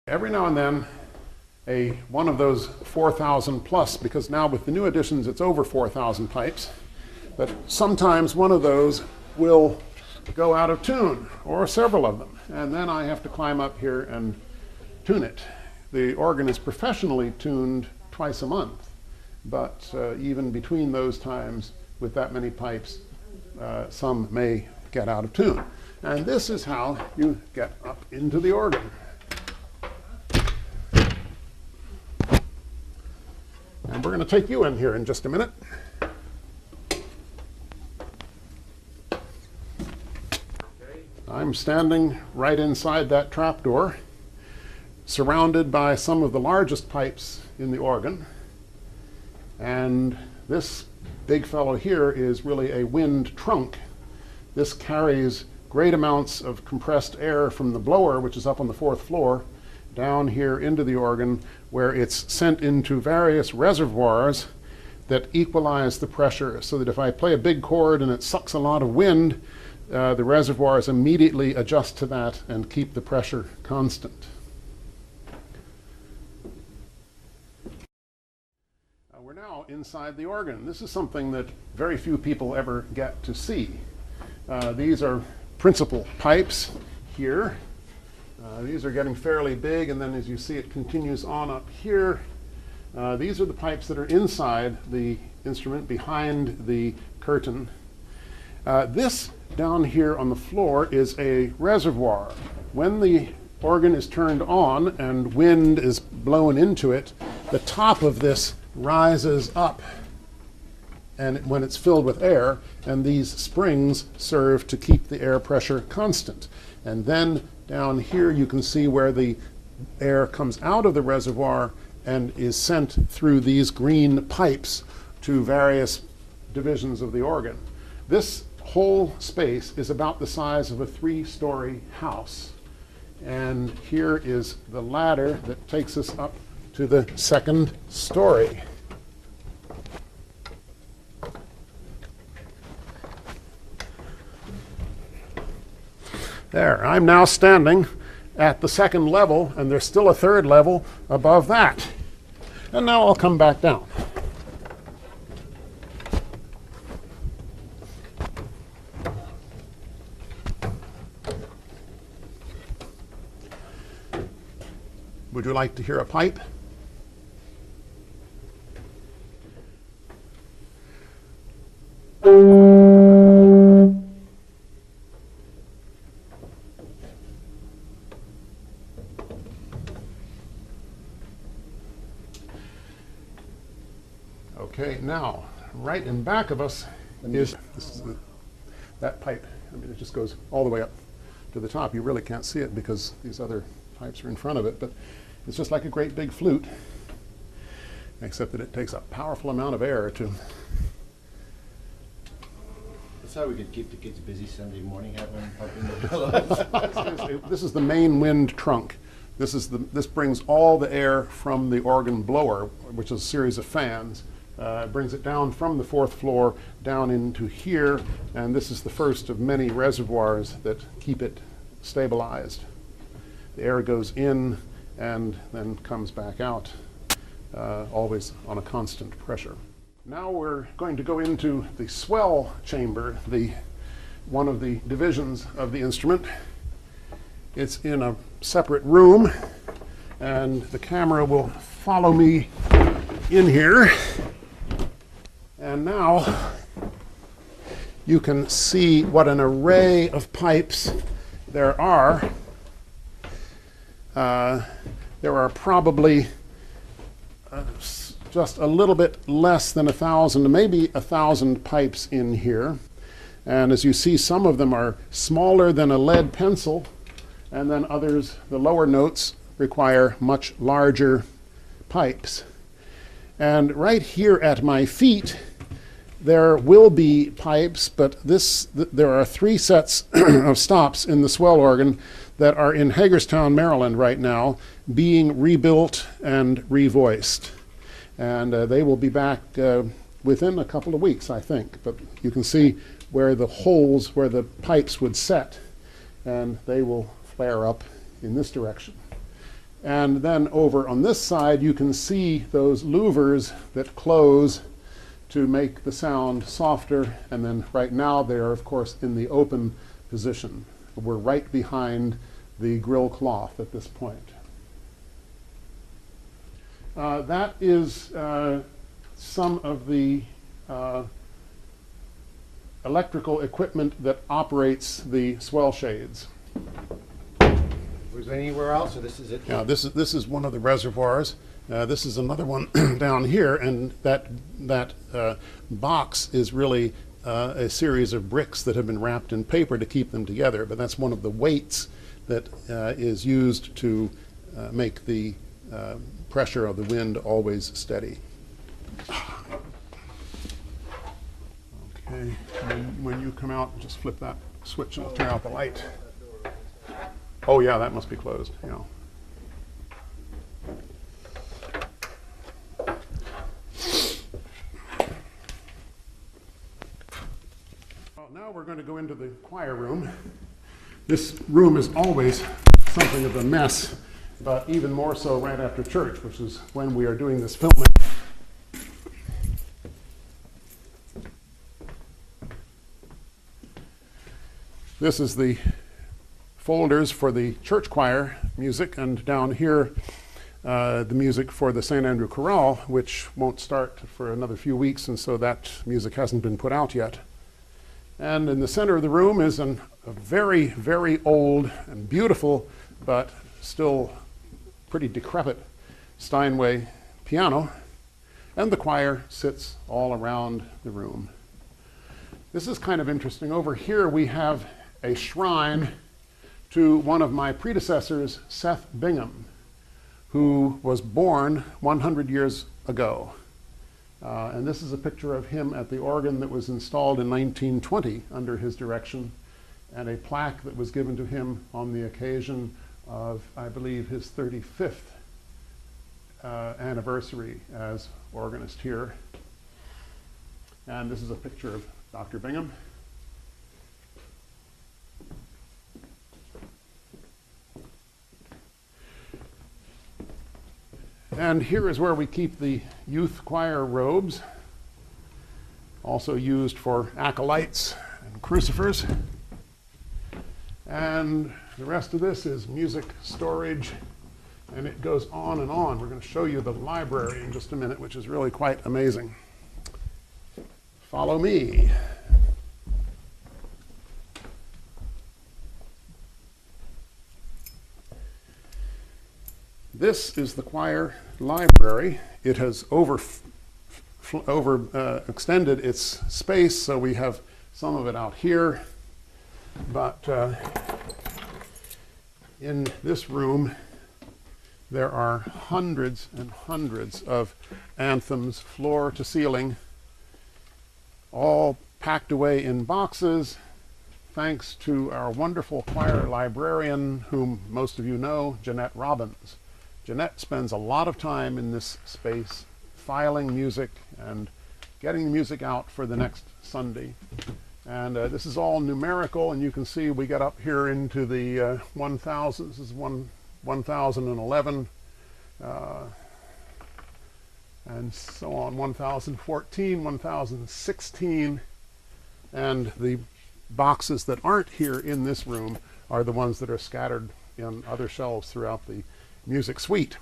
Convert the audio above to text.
every now and then one of those 4,000 plus, because now with the new additions it's over 4,000 pipes, but sometimes one of those will go out of tune, or several of them, and then I have to climb up here and tune it. The organ is professionally tuned twice a month, but even between those times with that many pipes, some may get out of tune. And this is how you get up into the organ. And we're going to take you in here in just a minute. I'm standing right inside that trapdoor, surrounded by some of the largest pipes in the organ. And this big fellow here is really a wind trunk. This carries great amounts of compressed air from the blower, which is up on the 4th floor, down here into the organ, where it's sent into various reservoirs that equalize the pressure, so that if I play a big chord and it sucks a lot of wind, the reservoirs immediately adjust to that and keep the pressure constant. We're now inside the organ. This is something that very few people ever get to see. These are principal pipes here. These are getting fairly big, and then as you see it continues on up here. These are the pipes that are inside the instrument, behind the curtain. This down here on the floor is a reservoir. When the organ is turned on and wind is blown into it, the top of this rises up, and when it's filled with air, and these springs serve to keep the air pressure constant. And then down here you can see where the air comes out of the reservoir and is sent through these green pipes to various divisions of the organ. This whole space is about the size of a 3-story house. And here is the ladder that takes us up to the 2nd story. There, I'm now standing at the 2nd level, and there's still a 3rd level above that. And now I'll come back down. Would you like to hear a pipe? Okay, now, right in back of us is that pipe. I mean, it just goes all the way up to the top. You really can't see it because these other pipes are in front of it, but it's just like a great big flute, except that it takes a powerful amount of air to... That's how we could keep the kids busy Sunday morning, have them up in the pillows. This is the main wind trunk. This brings all the air from the organ blower, which is a series of fans. Brings it down from the 4th floor down into here, and this is the first of many reservoirs that keep it stabilized. The air goes in and then comes back out, always on a constant pressure. Now we're going to go into the swell chamber, one of the divisions of the instrument. It's in a separate room, and the camera will follow me in here. And now you can see what an array of pipes there are. There are probably just a little bit less than 1,000, maybe 1,000 pipes in here. And as you see, some of them are smaller than a lead pencil, and then others, the lower notes, require much larger pipes. And right here at my feet, there will be pipes, but there are 3 sets of stops in the swell organ that are in Hagerstown, Maryland right now, being rebuilt and revoiced. And they will be back within a couple of weeks, I think. But you can see where the holes, where the pipes would set, and they will flare up in this direction. And then over on this side, you can see those louvers that close to make the sound softer. And then right now they are, of course, in the open position. We're right behind the grill cloth at this point. That is some of the electrical equipment that operates the swell shades. Was there anywhere else, or this is it? Now, this is one of the reservoirs. This is another one down here, and that box is really a series of bricks that have been wrapped in paper to keep them together. But that's one of the weights that is used to make the pressure of the wind always steady. Okay, and when you come out, just flip that switch and it'll turn out the light. Oh yeah, that must be closed, yeah. Well, now we're going to go into the choir room. This room is always something of a mess, but even more so right after church, which is when we are doing this filming. This is the folders for the church choir music, and down here the music for the St. Andrew Chorale, which won't start for another few weeks, and so that music hasn't been put out yet. And in the center of the room is a very, very old and beautiful, but still pretty decrepit Steinway piano, and the choir sits all around the room. This is kind of interesting. Over here we have a shrine to one of my predecessors, Seth Bingham, who was born 100 years ago. And this is a picture of him at the organ that was installed in 1920 under his direction, and a plaque that was given to him on the occasion of, I believe, his 35th anniversary as organist here. And this is a picture of Dr. Bingham. And here is where we keep the youth choir robes, also used for acolytes and crucifers. And the rest of this is music storage, and it goes on and on. We're going to show you the library in just a minute, which is really quite amazing. Follow me. This is the choir library. It has extended its space, so we have some of it out here. But in this room, there are hundreds and hundreds of anthems, floor to ceiling, all packed away in boxes, thanks to our wonderful choir librarian, whom most of you know, Jeanette Robbins. Jeanette spends a lot of time in this space filing music and getting the music out for the next Sunday. And this is all numerical, and you can see we get up here into the 1000. This is 1011, and so on, 1014, 1016. And the boxes that aren't here in this room are the ones that are scattered in other shelves throughout the music suite.